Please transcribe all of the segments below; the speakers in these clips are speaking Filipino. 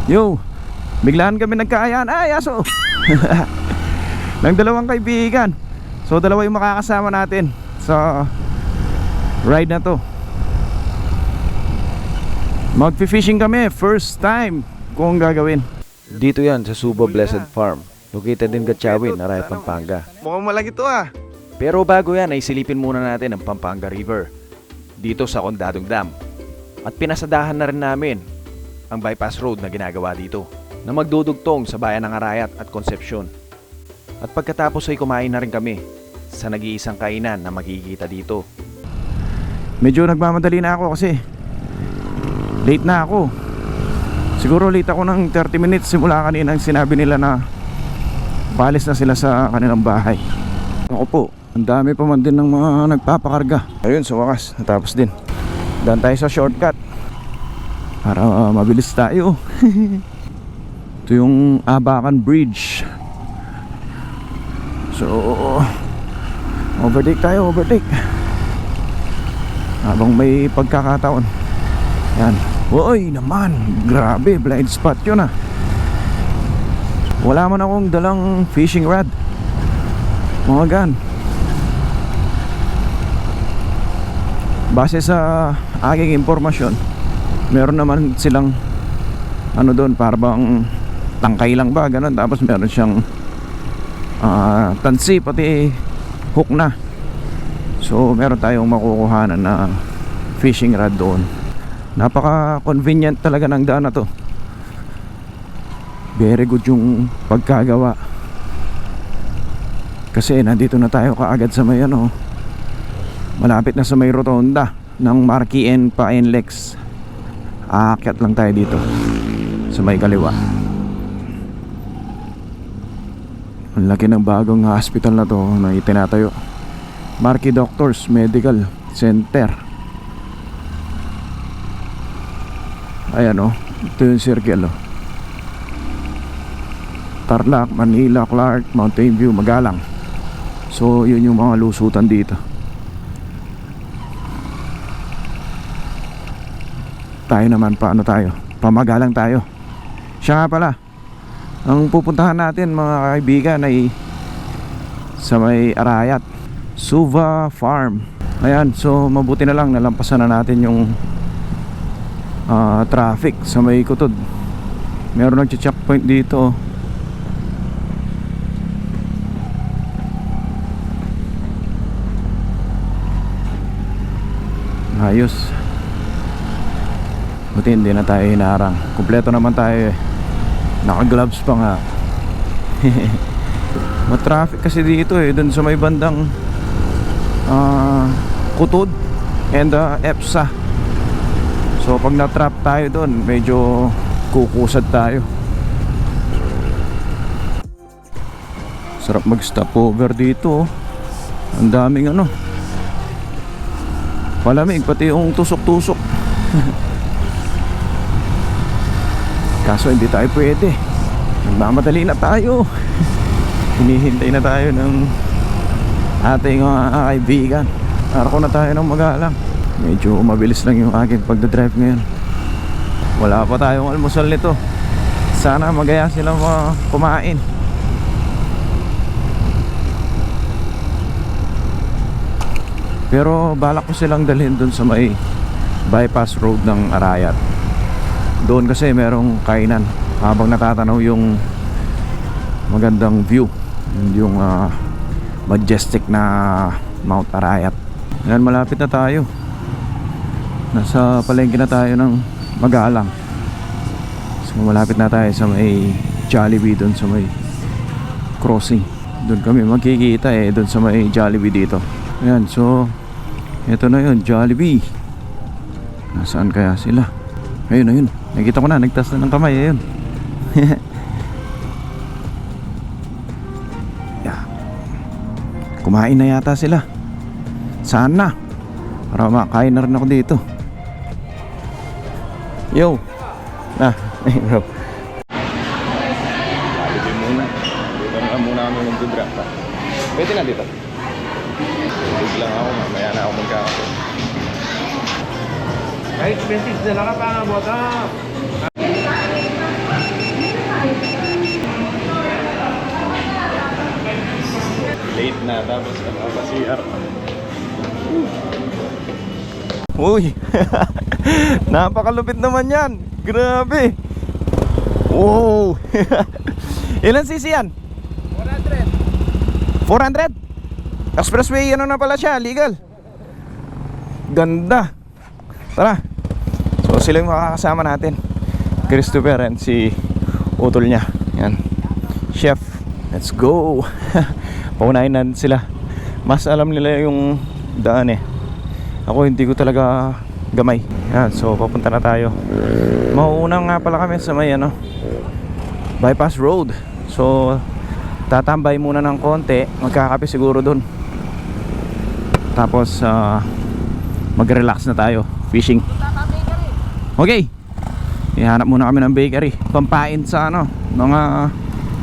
Yo, biglaan kami nagkaayaan. Ay, aso. Ng dalawang kaibigan. So dalawa yung makakasama natin sa ride na to. Magfi-fishing kami, first time kung gagawin. Dito yan sa Suba Blessed Farm. Located in Gatchawin, Arayat, Pampanga. Mukhang malaki to ah. Pero bago yan ay silipin muna natin ang Pampanga River dito sa Condadong Dam. At pinasadahan na rin namin ang bypass road na ginagawa dito na magdudugtong sa bayan ng Arayat at Concepcion. At pagkatapos ay kumain na rin kami sa nag-iisang kainan na makikita dito. Medyo nagmamadali na ako kasi late na ako. Siguro late ako ng 30 minutes simula kanina ang sinabi nila na paalis na sila sa kanilang bahay. Ako po, ang dami pa man din ng mga nagpapakarga. Ayun, sa wakas, natapos din. Daan tayo sa shortcut para mabilis tayo. Ito yung Abacan Bridge. So overtake tayo, overtake habang may pagkakataon. Yan. Uy naman, grabe, blind spot yun ah. Wala man akong dalang fishing rod, mga gan. Base sa aking impormasyon, meron naman silang ano doon, para bang tangkay lang ba, ganun. Tapos meron siyang tansi, pati hook na. So meron tayong makukuhanan na fishing rod doon. Napaka convenient talaga ng daan na to. Very good yung pagkagawa. Kasi nandito na tayo kaagad sa may ano, malapit na sa may rotonda ng Marquis N. Paenlex. Aakyat lang tayo dito sa may kaliwa. Ang laki ng bagong hospital na to na itinatayo, Marquis Doctors Medical Center. Ayan o, ito yung circle o. Tarlac, Manila, Clark, Mountain View, Magalang. So yun yung mga lusutan dito. Tayo naman, paano tayo? Pamagalang tayo. Siya nga pala, ang pupuntahan natin mga kaibigan ay sa may Arayat, Suva Farm. Ayan, so mabuti na lang nalampasan na natin yung traffic sa may Kutod. Meron nag-checkpoint dito. Ayos. Buti hindi na tayo hinarang. Kompleto naman tayo eh. Naka-gloves pa nga. Matraffic kasi dito eh, dun sa may bandang Kutod and EPSA. So pag na-trap tayo doon, medyo kukusad tayo. Sarap mag-stop over dito. Ang daming ano, palamig, pati yung tusok-tusok. Kaso hindi tayo pwede, nagmamadali na tayo. Hinihintay na tayo ng ating mga kaibigan. Arako na tayo ng Magalang. Medyo mabilis lang yung aking pagdadrive ngayon. Wala pa tayong almusal nito. Sana magaya sila kumain. Pero balak ko silang dalhin dun sa may bypass road ng Arayat. Doon kasi merong kainan habang natatanaw yung magandang view, yung majestic na Mount Arayat. Yan, malapit na tayo. Nasa palengke na tayo ng Magalang. So malapit na tayo sa may Jollibee, doon sa may crossing. Doon kami magkikita eh, doon sa may Jollibee dito. Ayan, so ito na yun, Jollibee. Nasaan kaya sila? Ayun, ayun, nakita ko na, nagtas na ng kamay. Ayun. Yeah. Kumain na yata sila. Sana para makain na rin ako dito. Yo. Ay bro. Jollibee muna. Dito na muna kami mag-drop pa. Pwede na dito. Pwede lang ako, mamaya na ako magkakape. Kahit expensive na lang ka pa nga bota. late na tapos CR. Uy, napakalupit naman yan. Grabe. Wow. Ilan cc yan? 400. Expressway ano na pala siya, legal. Ganda. Tara. So sila yung makakasama natin, Christopher and si utol niya. Yan, chef. Let's go. Paunahin na sila. Mas alam nila yung daan eh. Ako hindi ko talaga gamay. Yan, so papunta na tayo. Mauuna nga pala kami sa may ano, bypass road. So tatambay muna ng konti, magkakape siguro dun. Tapos mag-relax na tayo, fishing. Okay, ihanap muna kami ng bakery, pampain sa ano, mga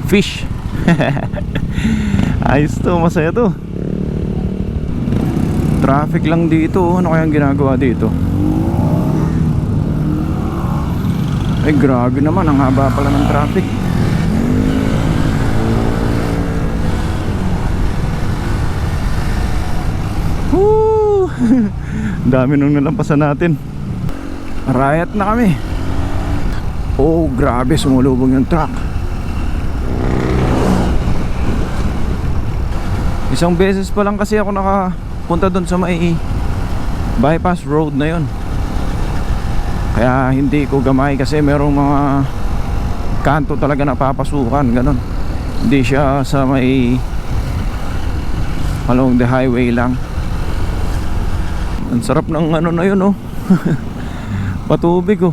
fish. Ayos to, masaya to. Traffic lang dito. Ano kayang ginagawa dito? Ay grabe naman, ang haba pala ng traffic. Woo! Dami nung nalampasan natin. Riot na kami. Oh grabe, sumulubong yung truck. Isang beses pa lang kasi ako nakapunta doon sa may bypass road na yon. Kaya hindi ko gamay kasi merong mga kanto talaga na papasukan, ganon. Hindi siya sa may along the highway lang. Ang sarap ng ano na yun, oh. Patubig, oh.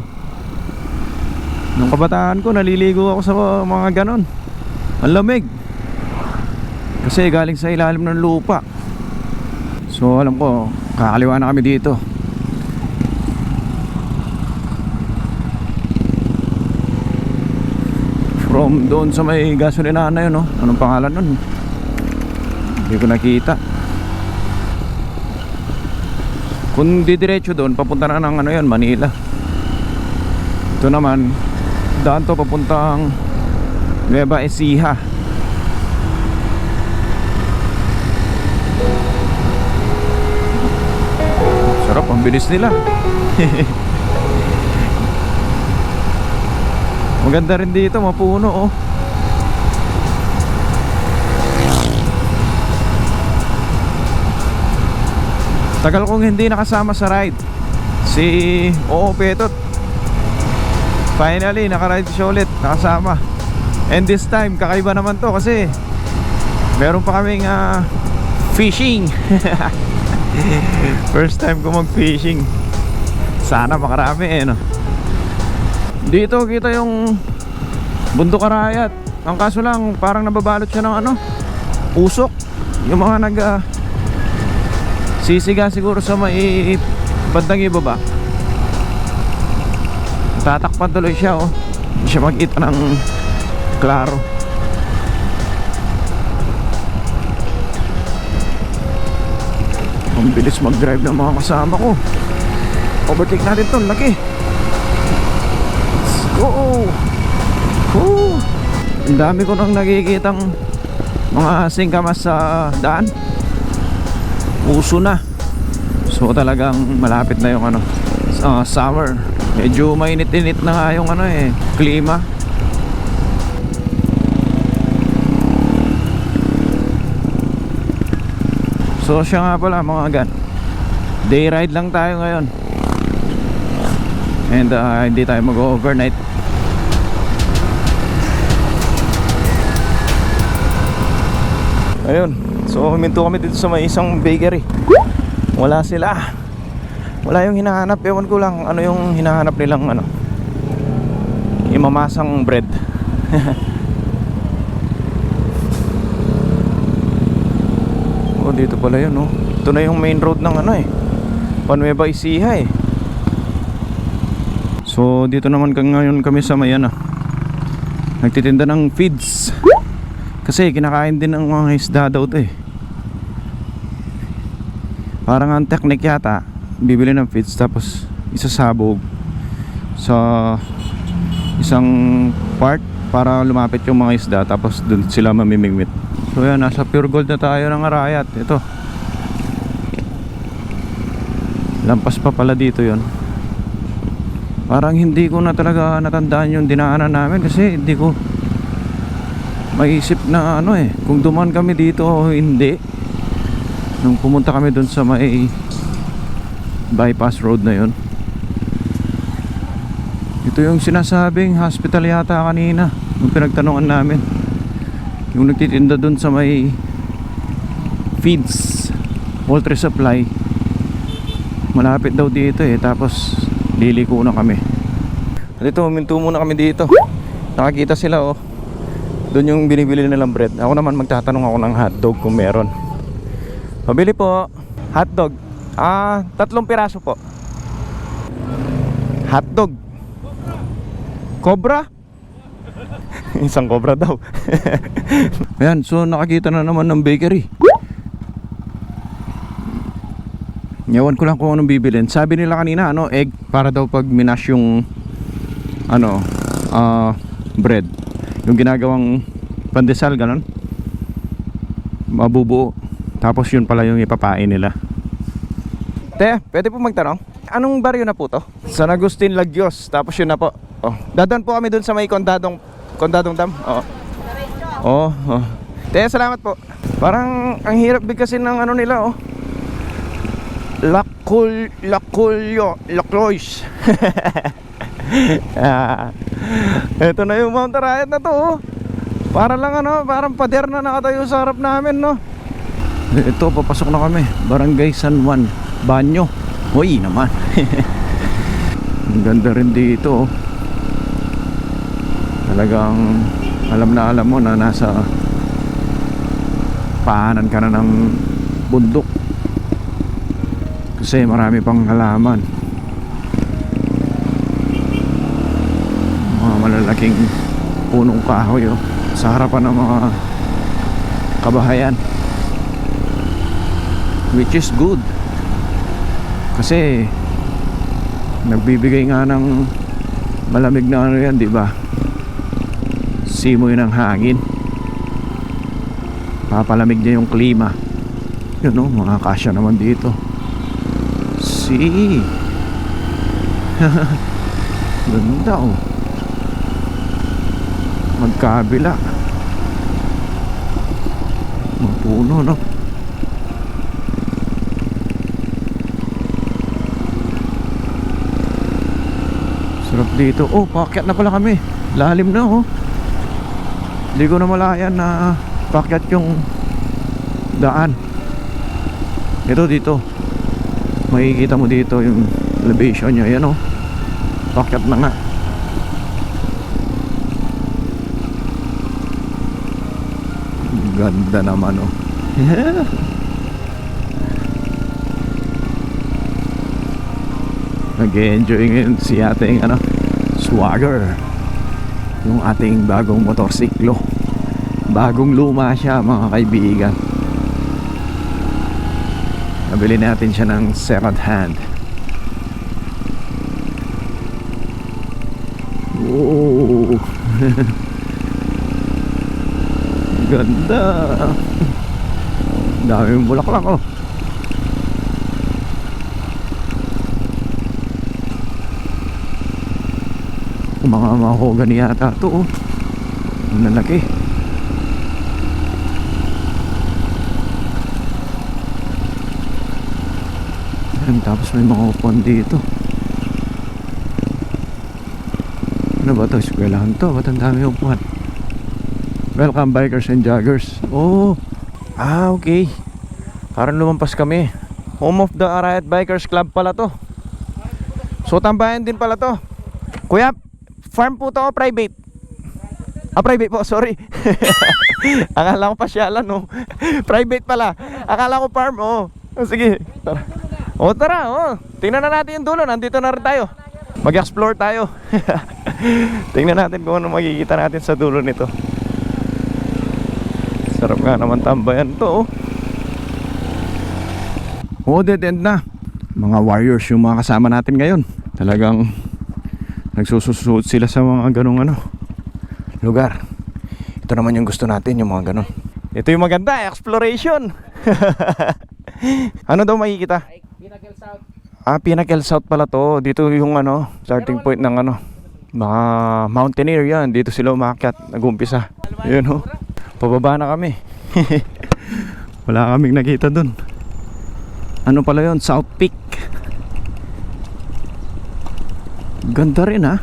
Nung kabataan ko, naliligo ako sa mga ganon. Ang lamig. Kasi galing sa ilalim ng lupa. So alam ko, kakaliwa na kami dito. From doon sa may gasolinahan na yun, oh. Anong pangalan nun? Hindi ko nakita. Kung didiretso doon, papunta na ng ano yun, Manila. Ito naman, daan to papuntang Nueva Ecija. Sarap, ang bilis nila. Maganda rin dito, mapuno, oh. Tagal kong hindi nakasama sa ride si Oo Petot. Finally nakaride siya ulit, nakasama. And this time kakaiba naman to kasi meron pa kaming fishing. First time ko mag fishing. Sana makarami eh, no? Dito kita yung Bundok Arayat. Ang kaso lang parang nababalot siya ng ano, usok. Yung mga nag sisiga siguro sa may bandang ibaba. Tatakpan tuloy siya, oh. Hindi siya makita ng klaro. Ang bilis mag-drive ng mga kasama ko. Overtake natin to, laki. Let's go. Woo. Ang dami ko nang nakikitang mga singkamas sa daan. Uso na. So talagang malapit na yung ano, summer. Medyo mainit-init na nga yung ano eh, klima. So siya nga pala mga gan, day ride lang tayo ngayon. And hindi tayo mag-overnight. Ayun, so huminto kami dito sa may isang bakery. Wala sila. Wala yung hinahanap, ewan ko lang ano yung hinahanap nilang ano, imamasang bread. Oh, dito pala yun, oh. Ito na yung main road ng ano eh, Nueva Ecija eh. So dito naman ngayon kami sa may ano, nagtitinda ng feeds. Kasi kinakain din ng mga isda daw to eh. Parang ang technique yata, bibili ng feeds tapos isasabog sa isang part para lumapit yung mga isda tapos dun sila mamimigmit. So yan, nasa Pure Gold na tayo ng Arayat. Ito, lampas pa pala dito yon. Parang hindi ko na talaga natandaan yung dinaanan namin kasi hindi ko maisip na ano kung dumaan kami dito o hindi nung pumunta kami dun sa may bypass road na yon. Ito yung sinasabing hospital yata kanina nung pinagtanungan namin, yung nagtitinda dun sa may feeds, poultry supply. Malapit daw dito tapos liliko na kami. Dito, huminto muna kami dito. Nakakita sila doon yung binibili nilang bread. Ako naman magtatanong ako ng hotdog kung meron. Pabili po. Hotdog. 3 piraso po. Hotdog. Cobra? Isang cobra daw. Ayan, so nakakita na naman ng bakery. Yawan ko lang kung anong bibilin. Sabi nila kanina egg para daw pag minash yung bread, yung ginagawang pandesal ganon, mabubuo. Tapos yun pala yung ipapain nila. Te, pwede po magtanong, anong baryo na po to? San Agustin Lagyos. Tapos yun na po. Dadaan po kami dun sa may Condadong Dam. Te, salamat po. Parang ang hirap bigkasin ng nila Lacroix. Ito na yung Mount Arayat na to. Para lang parang pader na nakatayo sa harap namin Ito, papasok na kami. Barangay San Juan, Banyo. Uy naman. Ang ganda rin dito Talagang alam mo na nasa paanan ka na ng bundok. Kasi marami pang halaman, mga malalaking punong kahoy sa harapan ng mga kabahayan, which is good kasi nagbibigay nga ng malamig na yan, di ba? Simoy ng hangin, papalamig niya yung klima. Yun mga kasya naman dito. Ganda magkabila, mapuno sarap dito. Paakyat na pala kami, lalim na hindi ko na malayan na paakyat yung daan. Dito makikita mo dito yung elevation nya. Yan paakyat na nga. Ganda naman nag-enjoy ngayon si ating Swagger, yung ating bagong motorsiklo. Bagong luma siya mga kaibigan. Nabili natin siya ng second hand. Ganda. Daming bulaklak mga mahogany yata ito ang lalaki. Tapos may mga upuan dito. Ano ba ito? Eskwelahan to. Ba't ang dami upuan? Welcome bikers and joggers. Okay. Parang lumampas kami. Home of the Arayat Bikers Club pala to. So tambayan din pala to. Kuya, farm po to o private? Private po, sorry. Akala ko pasyalan Private pala. Akala ko farm sige, tara. Tara tingnan na natin yung dulo. Nandito na rin tayo. Mag-explore tayo. Tingnan natin kung ano makikita natin sa dulo nito. Sarap nga naman tambayan to dead end na. Mga warriors yung mga kasama natin ngayon. Talagang nagsususuot sila sa mga ganong lugar. Ito naman yung gusto natin, yung mga ganon. Ito yung maganda, exploration. Ano daw makikita? Pinnacle South. Pinnacle South pala to. Dito yung ano, starting point ng ano, mga mountaineer yan. Dito sila umakyat, nag-umpisa. Yun ho. Pababa na kami. Wala kaming nakita dun. Ano pala yun? South Peak. Ganda rin ha.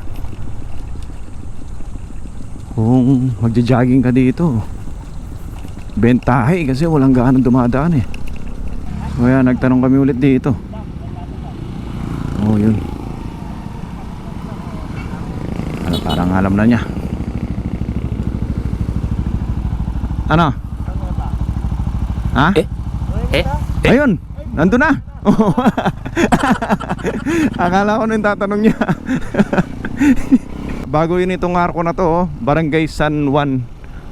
Kung magja-jogging ka dito, bentahe kasi walang gaano dumadaan eh. Kaya nagtanong kami ulit dito. Oh yun. Ano, parang alam na niya. Ano? Ha? Ayun, nandun na. Akala ko nung tatanong niya. Bago yun itong arko na to, oh, Barangay San Juan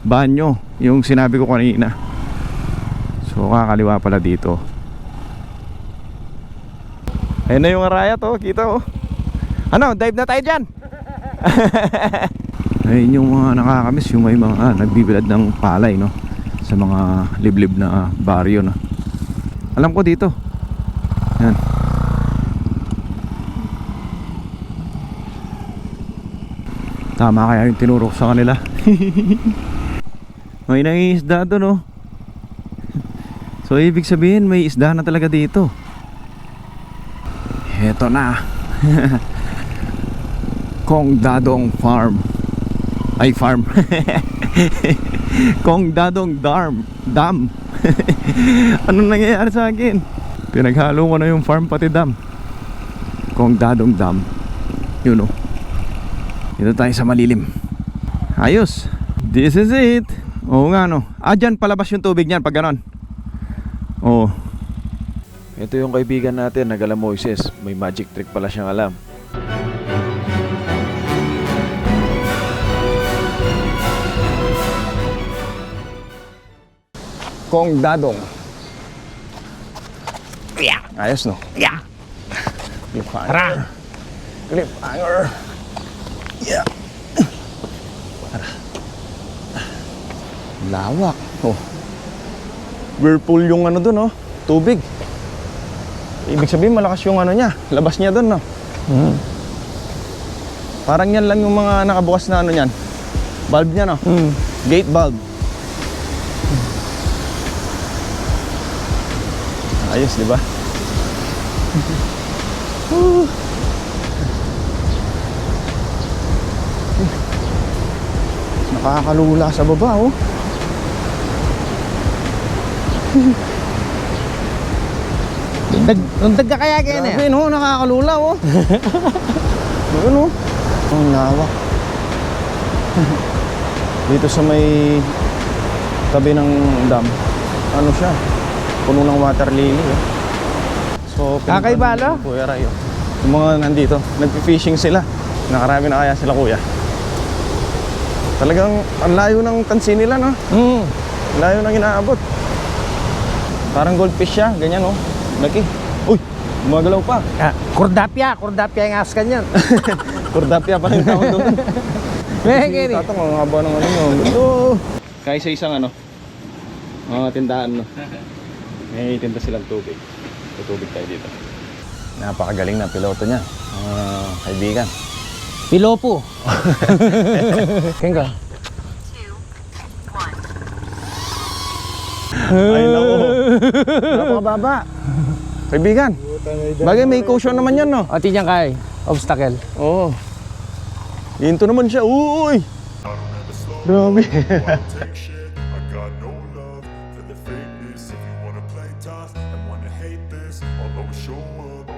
Banyo, yung sinabi ko kanina. So kakaliwa pala dito. Ayun na yung araya to, kita oh. Ano, dive na tayo dyan. Ayun yung mga nakakamiss, yung may mga nagbibilad ng palay, no, sa mga liblib na baryo, no. Alam ko dito. Yan. Tama kaya yung tinuro ko sa kanila. May nangiisda doon, oh. So ibig sabihin may isda na talaga dito. Heto na. Kong Dadong Farm. Ay, farm. Kong Dadong Dam. Anong nangyayari sa akin? Pinaghalo ko na yung farm pati dam. Kong Dadong Dam. Yun, oh. Dito tayo sa malilim. Ayos. This is it. Oo nga, no. Dyan palabas yung tubig niyan pag ganon. Oo. Ito yung kaibigan natin, nagala Moises. May magic trick pala siyang alam. Kong Dadong. Ayos, no? Cliffhanger. Cliffhanger. Yeah. Lawak. Oh. Whirlpool yung ano dun, oh. Tubig. Ibig sabihin malakas yung ano niya. Labas niya dun, no? Parang yan lang yung mga nakabukas na ano niyan. Valve niya, no? Gate valve. Ayos, di ba? Nakakalula sa baba, oh. Nundag ka kaya kaya Grabe, no? Nakakalula, oh. Ayun, oh. Ang lawak. Dito sa may tabi ng dam, ano siya? Puno ng water lily, oh. So, Kakaiba, no? Kuya Ray, oh. Yung mga nandito, nagpi-fishing sila. Nakarami na kaya sila, kuya. Talagang ang layo ng tansi nila, no? Layo nang inaabot. Parang goldfish siya, ganyan, oh. Laki. Uy, gumagalaw pa. Kordapia yung askan yan. Kordapia pa rin tawag doon. May Tatang, ang haba ng ano nyo. Ganda. Kaya sa isang ano, mga tindahan, no? May tinda silang tubig. Tutubig tayo dito. Napakagaling na piloto niya, kaibigan. Pilopo. Kenga. Ay nako. Napakababa. Kaibigan. Bagay may caution naman yan, no? O, tinyang kay. Obstacle. Oo. Hinto naman siya. Uy! Grabe. Take shit. I got no love for the fakeness. If you wanna play tough and wanna hate this, I'll always show up.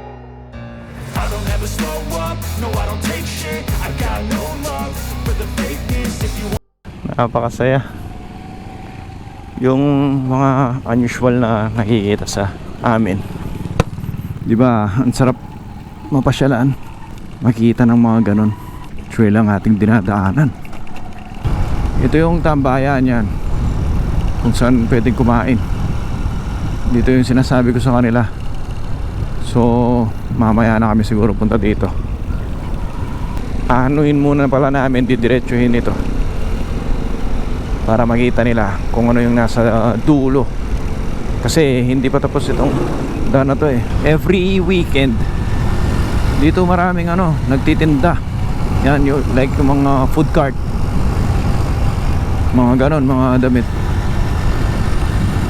I don't ever slow up. No, I don't take shit. I got no love for the fakeness. If you Napakasaya. Yung mga unusual na nakikita sa amin. 'Di ba? Ang sarap mapasyalan. Makita ng mga ganon. Trail ang ating dinadaanan. Ito yung tambayan yan. Kung saan pwedeng kumain. Dito yung sinasabi ko sa kanila. So, mamaya na kami siguro punta dito. Anuhin muna pala namin, didiretsuhin ito. para makita nila kung ano yung nasa dulo. Kasi hindi pa tapos itong daan na to eh. Every weekend dito maraming nagtitinda. Yan, like yung mga food cart, mga ganon, mga damit.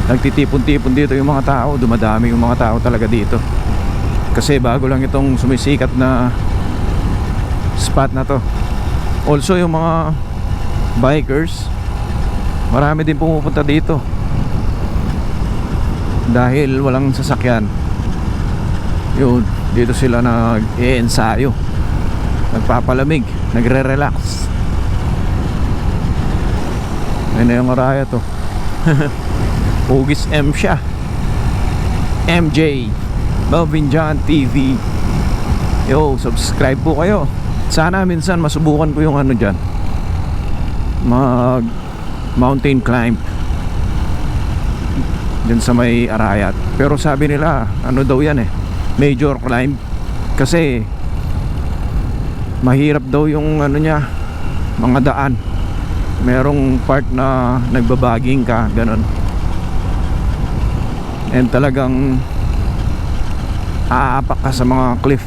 Nagtitipon-tipon dito yung mga tao. Dumadami yung mga tao talaga dito. Kasi bago lang itong sumisikat na spot na to. Also yung mga bikers, marami din pumupunta dito dahil walang sasakyan. Yun, dito sila nag-e-ensayo, nagpapalamig, nagre-relax. Ayun na yung araya to. Hugis M siya. MJ Melvin John TV. Yo, subscribe po kayo. Sana minsan masubukan ko yung dyan, mag mountain climb dyan sa may Arayat. Pero sabi nila daw yan major climb, kasi mahirap daw yung niya, mga daan. Merong part na nagbabaging ka, ganon. And talagang aapak ka sa mga cliff.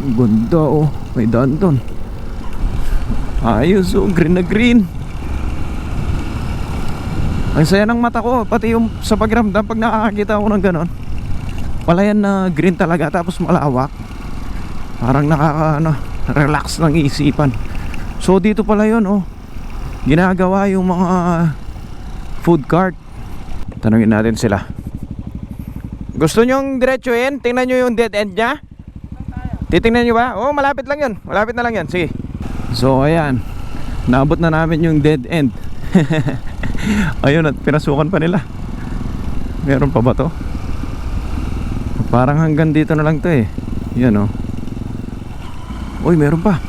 Ganda may daan doon. Ayos green na green. Ang saya ng mata ko, pati yung sa pakiramdam pag nakakakita ako ng ganon. Palayan na green talaga, tapos malawak. Parang relax ng isipan. So dito pala yun ginagawa yung mga food cart. Tanungin natin sila. Gusto nyong diretsuhin? Tingnan nyo yung dead end nya? Titingnan nyo ba? Malapit lang yun. Malapit na lang yan. Sige. So ayan, naabot na namin yung dead end. Ayun, at pinasukan pa nila. Meron pa ba to? Parang hanggang dito na lang to Yan Uy, meron pa.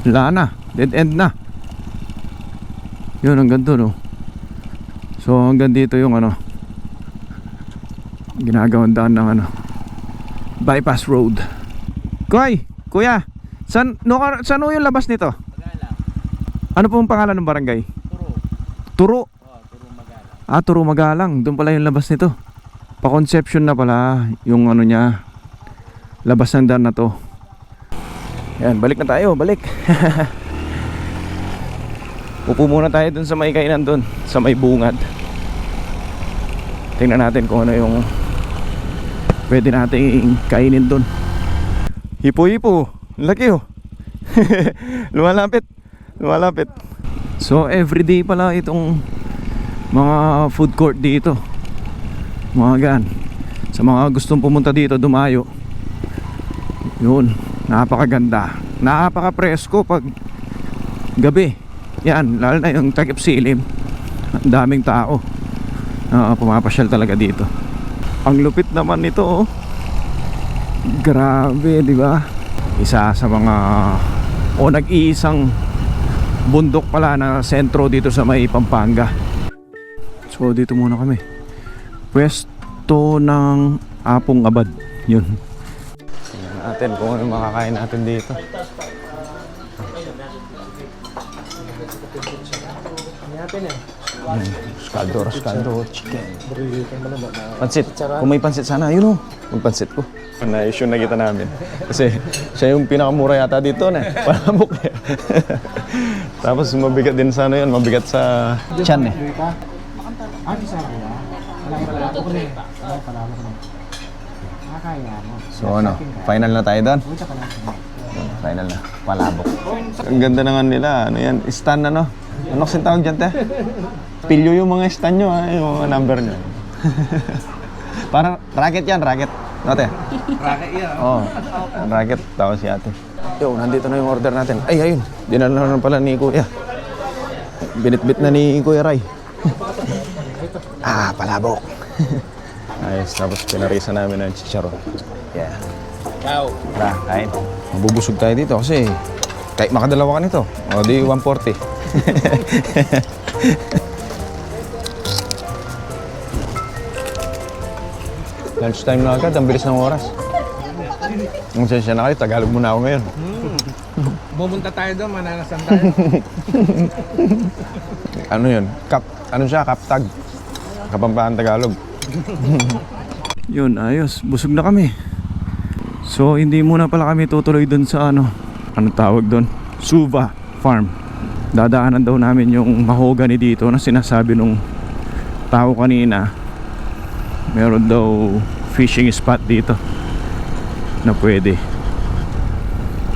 Wala na, dead end na. Yun, hanggang doon So hanggang dito yung ginagawang daan ng bypass road. Kuya, saan yung labas nito? Magalang. Ano po ang pangalan ng barangay? Turo. Turo Magalang. Turo Magalang. Doon pala yung labas nito. Pa-conception na pala yung niya, labas ng daan na to. Yan, balik na tayo, balik. Upo muna tayo dun sa may kainan dun, sa may bungad. Tingnan natin kung ano yung pwede nating kainin dun. Hipo-hipo, laki lumalapit. So everyday pala itong mga food court dito, mga gan. Sa mga gustong pumunta dito, dumayo. Yun, napakaganda, napaka-presko pag gabi. Yan, lalo na yung takip silim. Ang daming tao pumapasyal talaga dito. Ang lupit naman nito grabe, di ba? Isa sa mga nag-iisang bundok pala na sentro dito sa may Pampanga. So dito muna kami. Pwesto ng Apong Abad. Yun. Tingnan natin kung ano makakain natin dito. Rascaldo, chicken. Pansit. Kung may pansit sana, yun magpansit ko. Na-issue na kita namin. Kasi siya yung pinakamura yata dito Palabok Tapos mabigat din sana yun. Mabigat sa tiyan So final na tayo doon? Final na. Palabok. Ang ganda naman nila. Yan? Stand Ano kasing tawag dyan, te? Pilyo yung mga stand nyo, yung mga number nyo. Parang racket yan, racket. No, te? Racket yan. Racket. Tawag si ate. Yo, nandito na yung order natin. Ay, ayun. Dinala na pala ni Kuya. Binitbit na ni Kuya Ray. Palabok. Ayos, tapos pinarisa namin ng chicharon. Yeah. Ciao. Tara, kain. Mabubusog tayo dito kasi kahit makadalawa ka nito. Di 140. Lunch time na agad, ang bilis ng oras. Ang sensya na kayo, Tagalog muna ako ngayon. Pumunta tayo doon, mananasan tayo. Ano yun? Ano siya? Kaptag. Kapampangan Tagalog. Yun, ayos. Busog na kami. So, hindi muna pala kami tutuloy dun sa ano tawag dun? Suva Farm. Dadaanan daw namin yung mahogany dito na sinasabi nung tao kanina. Meron daw fishing spot dito na pwede.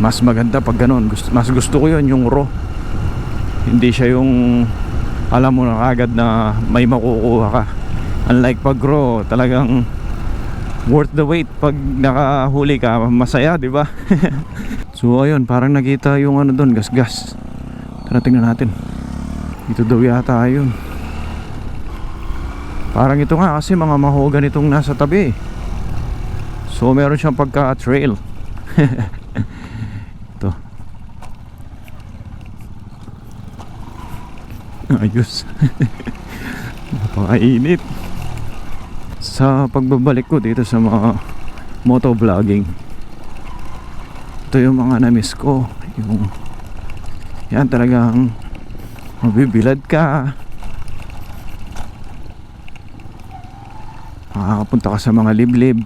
Mas maganda pag ganun. Mas gusto ko yun, yung raw. Hindi siya yung alam mo na kagad na may makukuha ka. Unlike pag raw, talagang worth the wait. Pag nakahuli ka, masaya, di ba? So ayun, parang nakita yung ano doon, gas-gas. Tara, tingnan natin. Ito daw yata yun. Parang ito nga kasi mga mahogan itong nasa tabi. So meron siyang pagka-trail. Ito. Ayos. Napakainit. Sa pagbabalik ko dito sa mga motovlogging, ito yung mga na-miss ko. Yung yan talagang mabibilad ka, makakapunta ka sa mga liblib,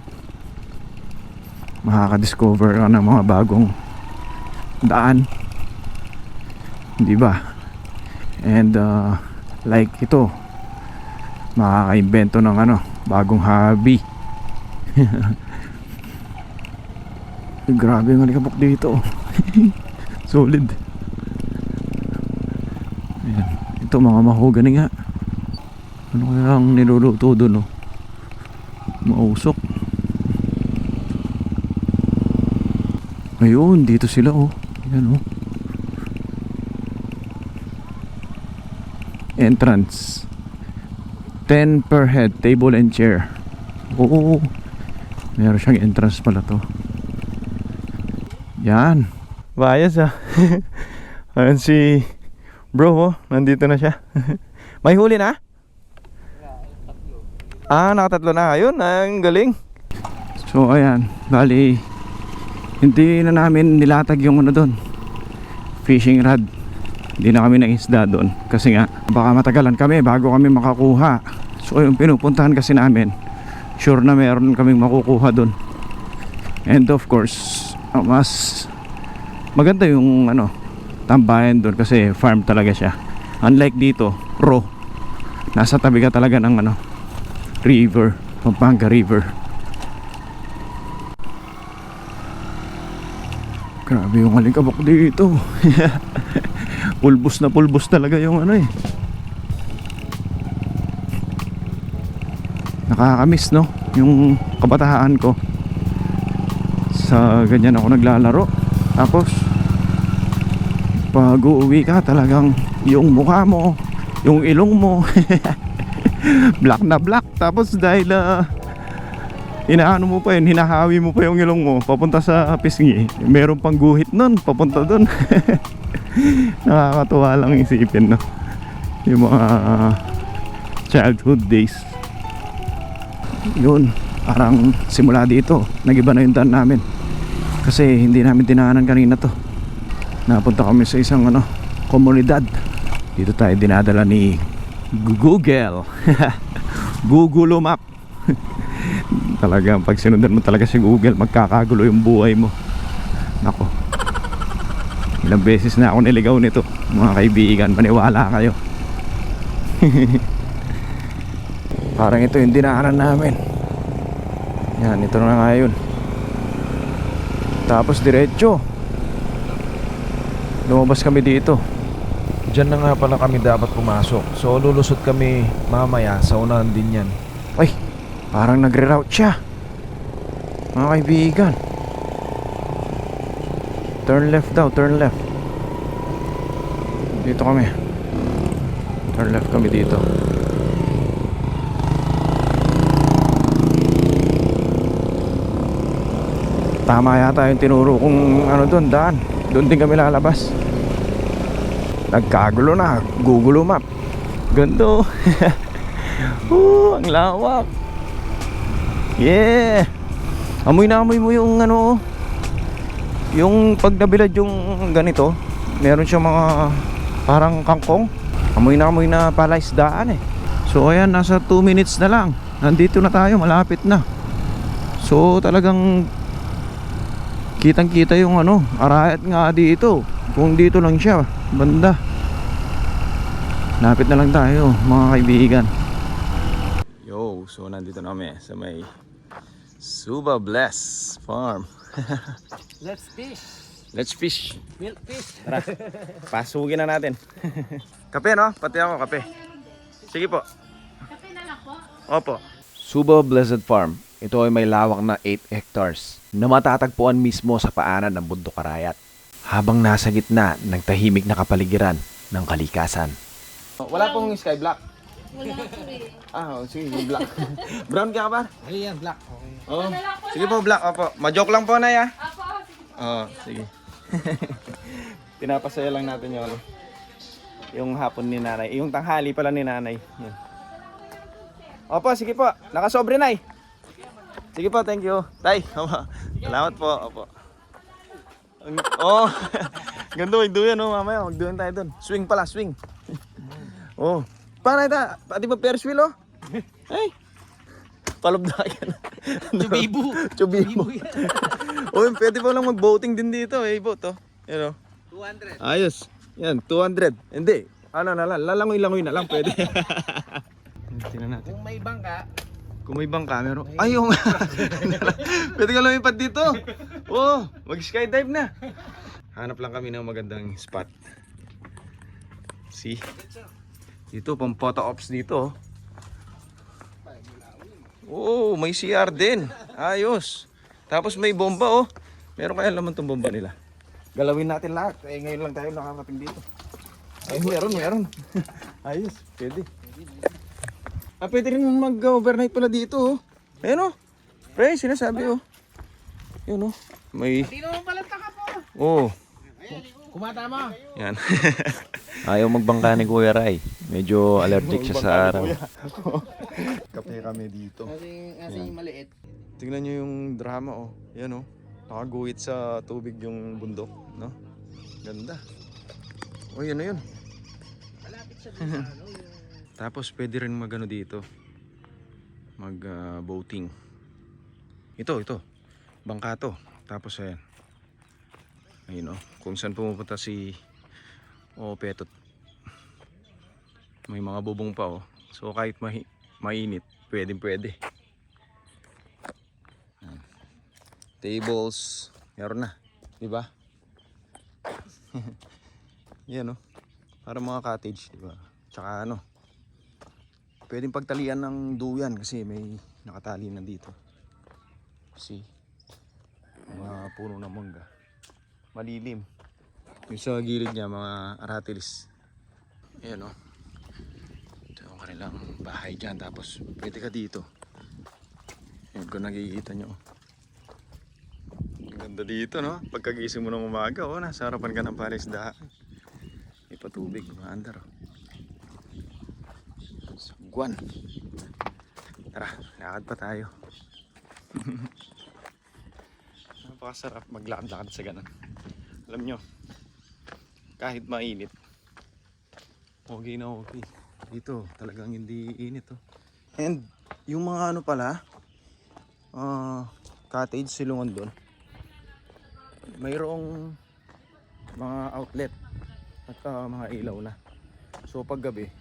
makaka-discover ka ng mga bagong daan, di ba? And like ito, makaka-invento ng ano, bagong hobby. Grabe yung alikabok dito. Solid. Ayan. Ito mga mahogany nga. Ano kaya ang niluluto doon, oh? Mausok. Ayun, dito sila, oh. Ayan, oh. Entrance 10 per head, table and chair. Oo, meron siyang entrance pala to. Yan, bayas ah. Ayan si bro, oh. Nandito na siya. May huli na? Nakatatlo na. Ayun, ang galing. So ayan, bali hindi na namin nilatag yung ano doon, fishing rod. Hindi na kami nangisda doon kasi nga baka matagalan kami bago kami makakuha. So yung pinupuntahan kasi namin, sure na meron kaming makukuha doon. And of course, mas maganda yung ano, tambayan doon kasi farm talaga siya. Unlike dito, raw. Nasa tabi ka talaga ng ano, river, Pampanga River. Grabe yung alikabok dito. Pulbos na pulbos talaga yung ano eh. Nakakamiss, no? Yung kabataan ko. Sa ganyan ako naglalaro. Tapos pag uuwi ka talagang yung mukha mo, yung ilong mo black na black. Tapos dahil inaano mo pa yun, hinahawi mo pa yung ilong mo papunta sa pisngi, meron pang guhit nun papunta dun. Nakakatuwa lang isipin, no? Yung mga childhood days. Yun, parang simula dito nagiba na yung daan namin kasi hindi namin dinaanan kanina to. Napunta kami sa isang ano, komunidad. Dito tayo dinadala ni Google. Google Map. Talagang pag sinundan mo talaga si Google, magkakagulo yung buhay mo. Nako, ilang beses na ako niligaw nito, mga kaibigan, maniwala kayo. Parang ito yung dinaanan namin. Yan, ito na nga yun. Tapos diretso lumabas kami dito. Diyan na nga pala kami dapat pumasok. So lulusot kami mamaya sa unahan din yan. Ay, parang nagre-route siya, mga kaibigan. Turn left daw, turn left. Dito kami. Turn left kami dito. Tama yata yung tinuro kung ano doon, daan. Doon din kami lalabas. Nagkagulo na, Google Map. Ganda. Ang lawak. Yeah. Amoy na amoy mo yung ano, Yung pag nabilad yung ganito, meron siyang mga parang kangkong. Amoy na palaisdaan eh. So ayan, nasa 2 minutes na lang. Nandito na tayo, malapit na. So talagang kitang kita yung arayat nga dito. Kung dito lang siya, banda. Lapit na lang tayo mga kaibigan. Yo, so nandito na kami sa may Suba Bless Farm. Let's fish. Let's fish. Milk fish. Tara, pasugin na natin. Kape no? Pati ako kape. Sige po. Kape na lang po. Opo. Suba Blessed Farm. Ito ay may lawak na 8 hectares na matatagpuan mismo sa paanan ng Bundok Arayat. Habang nasa gitna ng tahimik na kapaligiran ng kalikasan. Wala pong sky black. Wala po eh. Sige, black. Brown ka ba? Ayan, black. Okay. Oo. Sige po, black. Opo. Ma-joke lang po na ya. Apo, sige. Sige. Pinapasaya lang natin yung hapon ni nanay. Yung tanghali pala ni nanay. Yan. Opo, sige po. Nakasobre nay. Sige po, thank you. Tay, opo. Salamat po. Opo. Oh, ganda magduyan mamaya. Magduyan tayo dun. Swing pala, swing. Oh. Paano ito? Pati ba Ferris wheel Ay. Palob na yan. Chubibo. Chubibo. Oh, pwede pa lang mag-boating din dito boat Yan 200. Ayos. Yan, 200. Hindi. Ano na lang, lalangoy-langoy na lang pwede. Tingnan natin. Kung may bangka, Kung may bangka, meron. Ay, yung... Pwede ka lumipad dito. Oh, mag-skydive na. Hanap lang kami ng magandang spot. See? Dito, pang photo ops dito. Oh, may CR din. Ayos. Tapos may bomba Meron kaya laman tong bomba nila. Galawin natin lahat. Ngayon lang tayo nakakating dito. Ay, meron. Ayos, pwede. Pwede rin mag-overnight pala dito Ayun Pre, sinasabi Yun May... Tino mo palanta ka po. Oh. Kumatama. Yan. Ayaw magbangka ni Kuya Ray. Medyo allergic siya sa araw. Kape kami dito. Kasing maliit. Tingnan nyo yung drama Yan Nakaguhit sa tubig yung bundok, no? Ganda. Yan na yun. Malapit sa Tapos pwede rin magano dito. Boating. Ito. Bangka to. Tapos ayan. Ayun kung saan pumupunta si Petot. May mga bubong pa So kahit mainit, pwede. Tables, meron na, 'di ba? Yan para mga cottage, 'di ba? Tsaka pwedeng pagtalian ng duyan kasi may nakatali na dito. See? Mga puno ng mangga. Malilim. Yung sa gilid niya, mga aratilis. Ayan Ito yung kanilang bahay dyan. Tapos pwede ka dito. Yan kung nakikita nyo. Ang ganda dito Pagkagising mo ng umaga nasa harapan ka ng palaisdaan. May patubig, maandar Guan. Tara, lakad pa tayo. Napakasarap maglakad-lakad sa ganun. Alam nyo, kahit mainit, okay na okay. Dito, talagang hindi init And yung mga pala, cottage silungan doon. Mayroong mga outlet at mga ilaw na. So paggabi,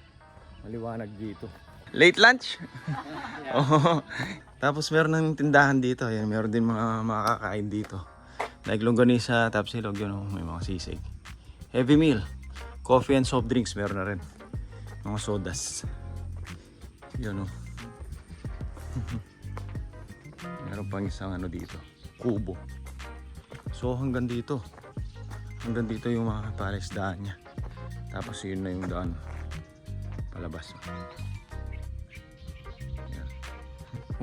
maliwanag dito. Late lunch? Tapos meron ng tindahan dito. Yan, meron din mga makakain dito. Like longganisa, tapsilog, may mga sisig. Heavy meal. Coffee and soft drinks meron na rin. Mga sodas. Yun Meron pang isang dito. Kubo. So hanggang dito. Hanggang dito yung mga palaisdaan niya. Tapos yun na yung daan. Palabas.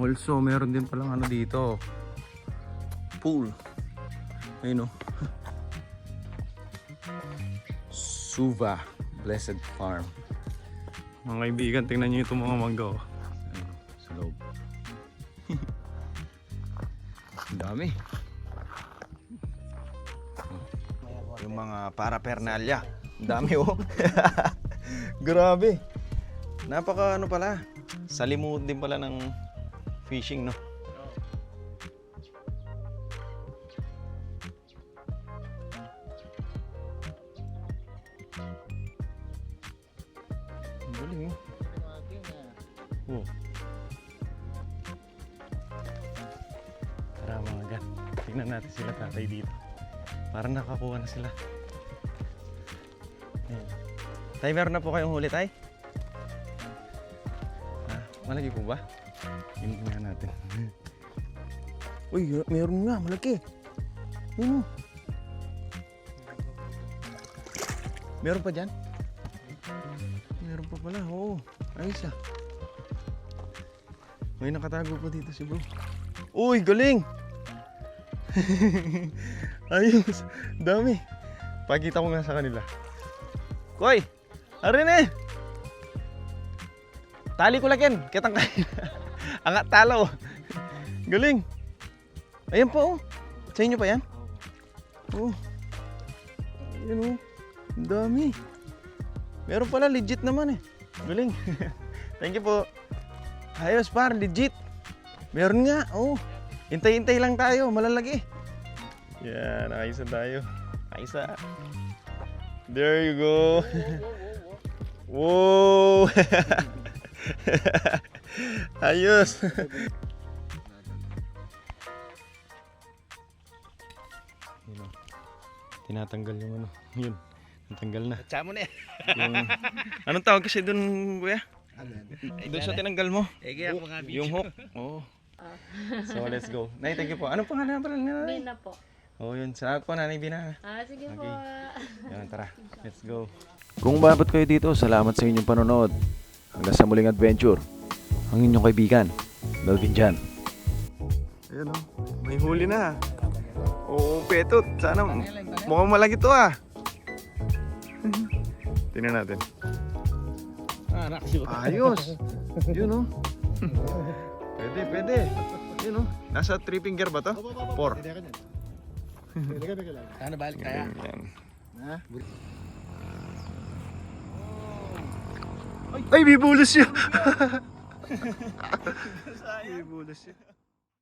Also, meron din palang dito. Pool. Ayun Suba Blessed Farm. Mga kaibigan, tingnan nyo itong mga mangga sa loob. Ang dami. yung mga paraphernalia. Ang dami oh. Grabe. Napaka ano pala. Salimuot din pala ng fishing, no? Ang galing oh. Oh. Tara mga gan. Tingnan natin sila tatay dito. Parang nakakuha na sila. Ayan. Tay, meron na po kayong huli, tay? Malaki po ba? Tingnan natin. Uy, meron nga, malaki. Yun. Meron pa dyan? Meron pa pala, oo. Ayos ah. May nakatago pa dito si bro. Uy, galing! Ayos, dami. Pakita ko nga sa kanila. Koy, arin eh! Tali ko lagyan, kitang kaya. Angat talo. Galing. Ayan po oh. Sa inyo pa yan? Oh. Ayan oh. Ang dami. Meron pala, legit naman eh. Galing. Thank you po. Ayos par, legit. Meron nga, oh. Hintay-hintay lang tayo, malalaki. Yan, ayos na tayo. Ayos na. There you go. Wow. Ayos. Tinatanggal yung ano. Yun. Natanggal na. Tsamo na eh. Yung, anong tawag kasi dun, kuya? Doon sa tinanggal mo. Kaya ako mga Yung hook. Oo. So let's go. Nay, thank you po. Anong pangalan pala nila? Bina po. Oh, yun. Salamat po, Nanay Bina. Sige po. Okay. Yan, tara. Let's go. Kung umabot kayo dito, salamat sa inyong panonood. Hanggang sa muling adventure. Ang inyong kaibigan, Melvin Jan. Ayan o. May huli na. Oo, petot. Sana mukhang malaki to ah. Tingnan natin. Ayos. Yun o. Pwede. Yun o. Nasa 3 finger ba to? 4. Sana balik kaya. Yan. Ha? Ay, may bulos siya. May bulos siya.